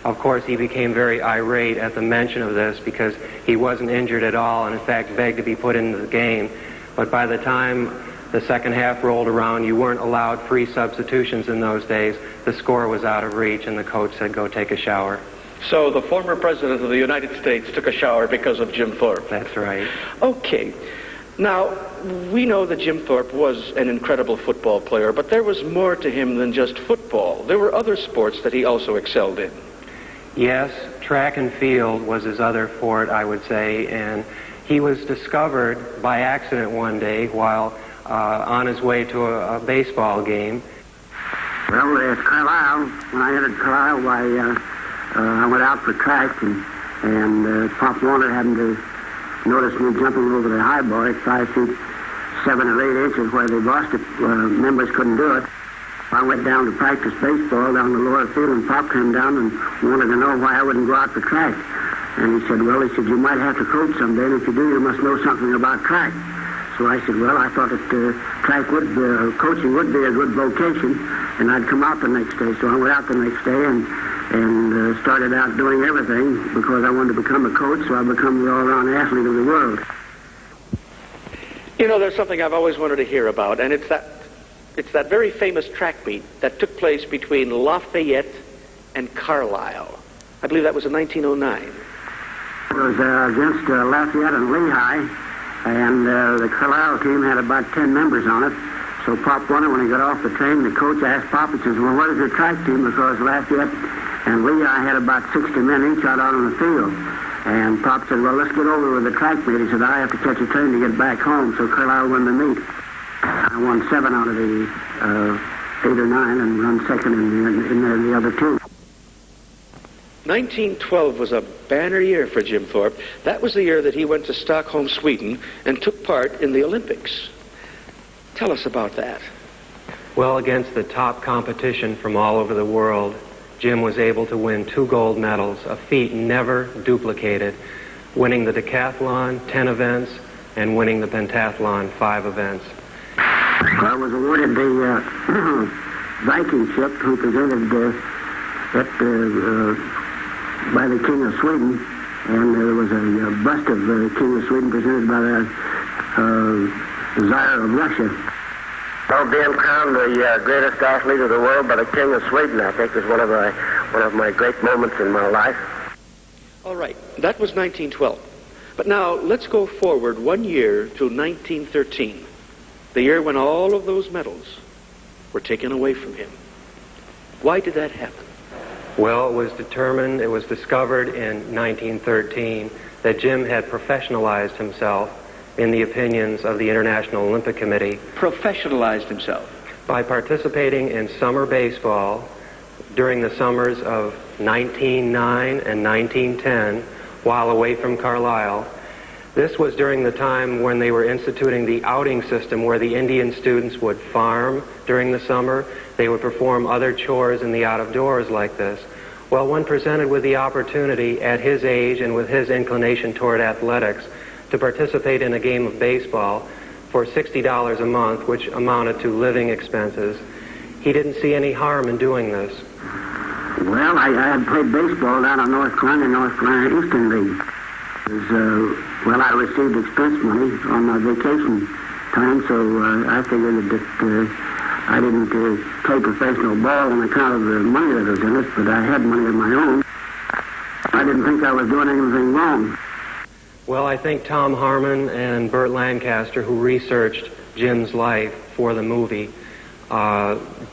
Of course, he became very irate at the mention of this because he wasn't injured at all and, in fact, begged to be put into the game. But by the time the second half rolled around, you weren't allowed free substitutions in those days. The score was out of reach, and the coach said, go take a shower. So the former president of the United States took a shower because of Jim Thorpe. That's right. Okay. Now, we know that Jim Thorpe was an incredible football player, but there was more to him than just football. There were other sports that he also excelled in. Yes, track and field was his other fort, I would say, and he was discovered by accident one day while on his way to a baseball game. Well, at Carlisle, when I entered Carlisle, I went out for track, and Pop Warner happened to notice me jumping over the high bar at 5 feet 7 or 8 inches where the varsity members couldn't do it. I went down to practice baseball down the lower field, and Pop came down and wanted to know why I wouldn't go out for track. And he said, you might have to coach someday, and if you do, you must know something about track. So I said, well, I thought that coaching would be a good vocation, and I'd come out the next day. So I went out the next day and started out doing everything because I wanted to become a coach, so I become the all-around athlete of the world. You know, there's something I've always wanted to hear about, and it's that very famous track meet that took place between Lafayette and Carlisle. I believe that was in 1909. It was against Lafayette and Lehigh, and the Carlisle team had about 10 members on it. So Pop Warner, when he got off the train, the coach asked Pop, he says, well, what is your track team? Because Lafayette and Lehigh had about 60 men each out on the field. And Pop said, well, let's get over with the track meet. He said, I have to catch a train to get back home. So Carlisle won the meet. I won 7 out of the 8 or 9 and run second in the other 2. 1912 was a banner year for Jim Thorpe. That was the year that he went to Stockholm, Sweden, and took part in the Olympics. Tell us about that. Well, against the top competition from all over the world, Jim was able to win 2 gold medals, a feat never duplicated, winning the decathlon, 10 events, and winning the pentathlon, 5 events. I was awarded the Viking ship presented by the King of Sweden, and there was a bust of the King of Sweden presented by the Tsar of Russia. Well, being crowned the greatest athlete of the world by the King of Sweden, I think, is one of my great moments in my life. All right, that was 1912. But now let's go forward 1 year to 1913, the year when all of those medals were taken away from him. Why did that happen? Well, it was discovered in 1913 that Jim had professionalized himself in the opinions of the International Olympic Committee. Professionalized himself? By participating in summer baseball during the summers of 1909 and 1910 while away from Carlisle. This was during the time when they were instituting the outing system where the Indian students would farm during the summer. They would perform other chores in the out-of-doors like this. Well, when presented with the opportunity at his age and with his inclination toward athletics to participate in a game of baseball for $60 a month, which amounted to living expenses, he didn't see any harm in doing this. Well, I had played baseball down in North Carolina Eastern League. I received expense money on my vacation time, so I figured that I didn't play professional ball on account of the money that was in it, but I had money of my own. I didn't think I was doing anything wrong. Well, I think Tom Harmon and Burt Lancaster, who researched Jim's life for the movie,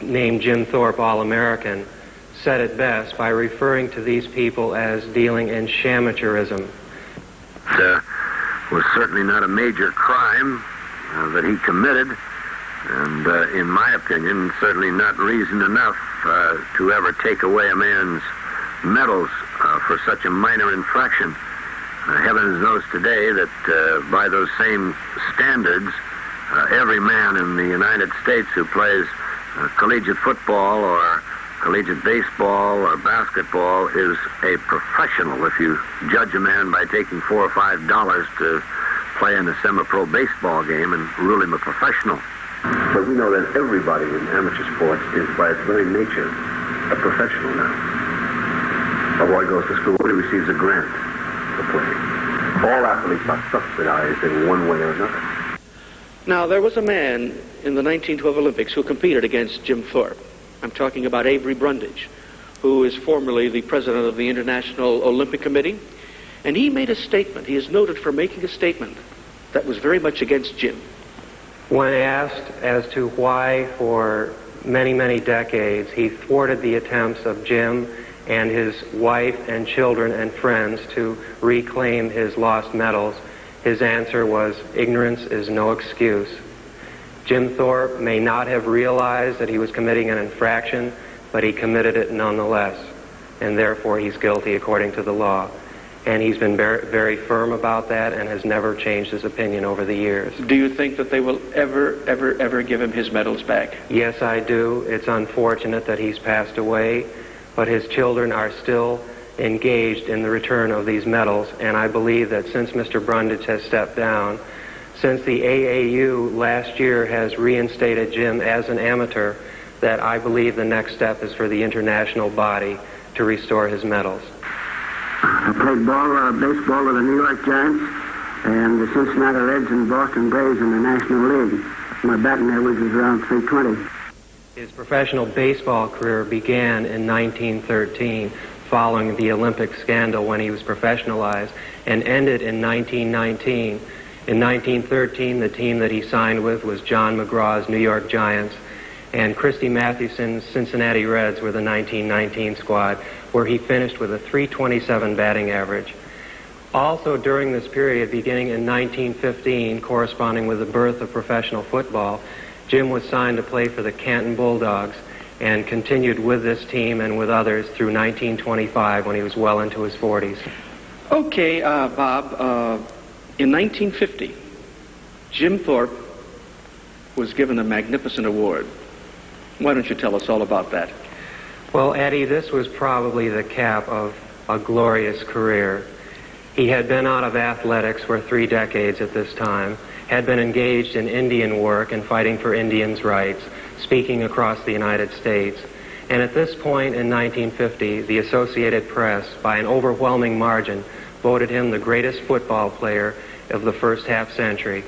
named Jim Thorpe All-American, said it best by referring to these people as dealing in shamateurism. It was certainly not a major crime that he committed, and in my opinion, certainly not reason enough to ever take away a man's medals for such a minor infraction. Heavens knows today that by those same standards, every man in the United States who plays collegiate football or collegiate baseball or basketball is a professional. If you judge a man by taking $4 or $5 to play in a semi-pro baseball game and rule him a professional. But we know that everybody in amateur sports is by its very nature a professional now. A boy goes to school, he receives a grant to play. All athletes are subsidized in one way or another. Now, there was a man in the 1912 Olympics who competed against Jim Thorpe. I'm talking about Avery Brundage, who is formerly the president of the International Olympic Committee. And he made a statement. He is noted for making a statement that was very much against Jim. When asked as to why for many, many decades he thwarted the attempts of Jim and his wife and children and friends to reclaim his lost medals, his answer was, ignorance is no excuse. Jim Thorpe may not have realized that he was committing an infraction, but he committed it nonetheless, and therefore he's guilty according to the law. And he's been very, very firm about that and has never changed his opinion over the years. Do you think that they will ever give him his medals back? Yes, I do. It's unfortunate that he's passed away, but his children are still engaged in the return of these medals, and I believe that since Mr. Brundage has stepped down, since the AAU last year has reinstated Jim as an amateur, that I believe the next step is for the international body to restore his medals. I played baseball with the New York Giants and the Cincinnati Reds and Boston Braves in the National League. My batting average was around 320. His professional baseball career began in 1913, following the Olympic scandal when he was professionalized, and ended in 1919. In 1913, the team that he signed with was John McGraw's New York Giants, and Christy Mathewson's Cincinnati Reds were the 1919 squad, where he finished with a .327 batting average. Also during this period, beginning in 1915, corresponding with the birth of professional football, Jim was signed to play for the Canton Bulldogs and continued with this team and with others through 1925 when he was well into his 40s. Okay, Bob, in 1950, Jim Thorpe was given a magnificent award. Why don't you tell us all about that? Well, Eddie, this was probably the cap of a glorious career. He had been out of athletics for 3 decades at this time, had been engaged in Indian work and fighting for Indians' rights, speaking across the United States. And at this point in 1950, the Associated Press, by an overwhelming margin, voted him the greatest football player of the first half century.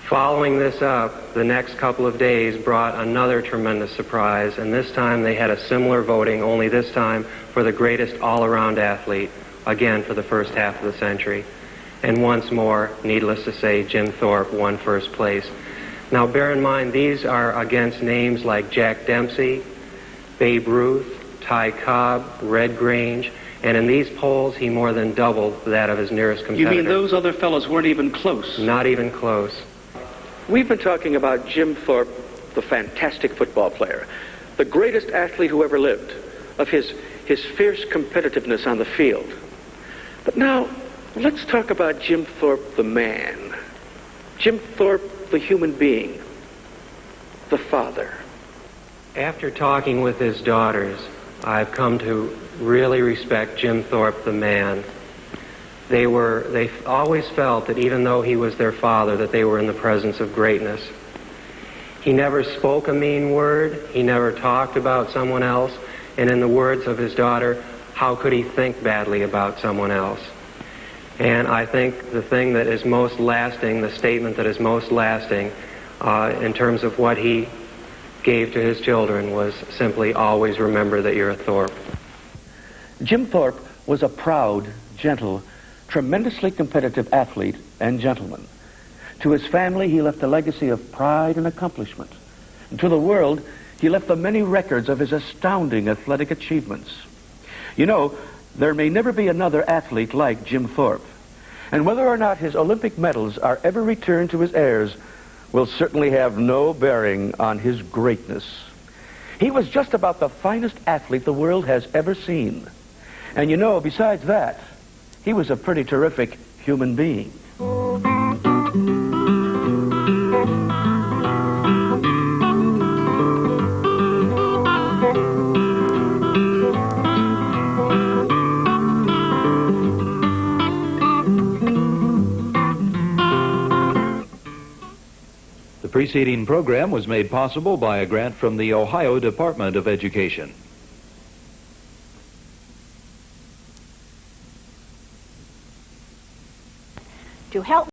Following this up, the next couple of days brought another tremendous surprise, and this time they had a similar voting, only this time for the greatest all-around athlete, again for the first half of the century. And once more, needless to say, Jim Thorpe won first place. Now bear in mind, these are against names like Jack Dempsey, Babe Ruth, Ty Cobb, Red Grange, and in these polls he more than doubled that of his nearest competitor. You mean those other fellows weren't even close? Not even close. We've been talking about Jim Thorpe, the fantastic football player, the greatest athlete who ever lived, of his fierce competitiveness on the field. But now, let's talk about Jim Thorpe, the man. Jim Thorpe, the human being, the father. After talking with his daughters, I've come to really respect Jim Thorpe, the man. They always felt that even though he was their father, that they were in the presence of greatness. He never spoke a mean word. He never talked about someone else. And in the words of his daughter, how could he think badly about someone else? And I think the thing that is most lasting, the statement that is most lasting in terms of what he gave to his children was simply, always remember that you're a Thorpe. Jim Thorpe was a proud, gentle, tremendously competitive athlete and gentleman. To his family, he left a legacy of pride and accomplishment. And to the world, he left the many records of his astounding athletic achievements. You know, there may never be another athlete like Jim Thorpe. And whether or not his Olympic medals are ever returned to his heirs will certainly have no bearing on his greatness. He was just about the finest athlete the world has ever seen. And you know, besides that, he was a pretty terrific human being. The preceding program was made possible by a grant from the Ohio Department of Education. to help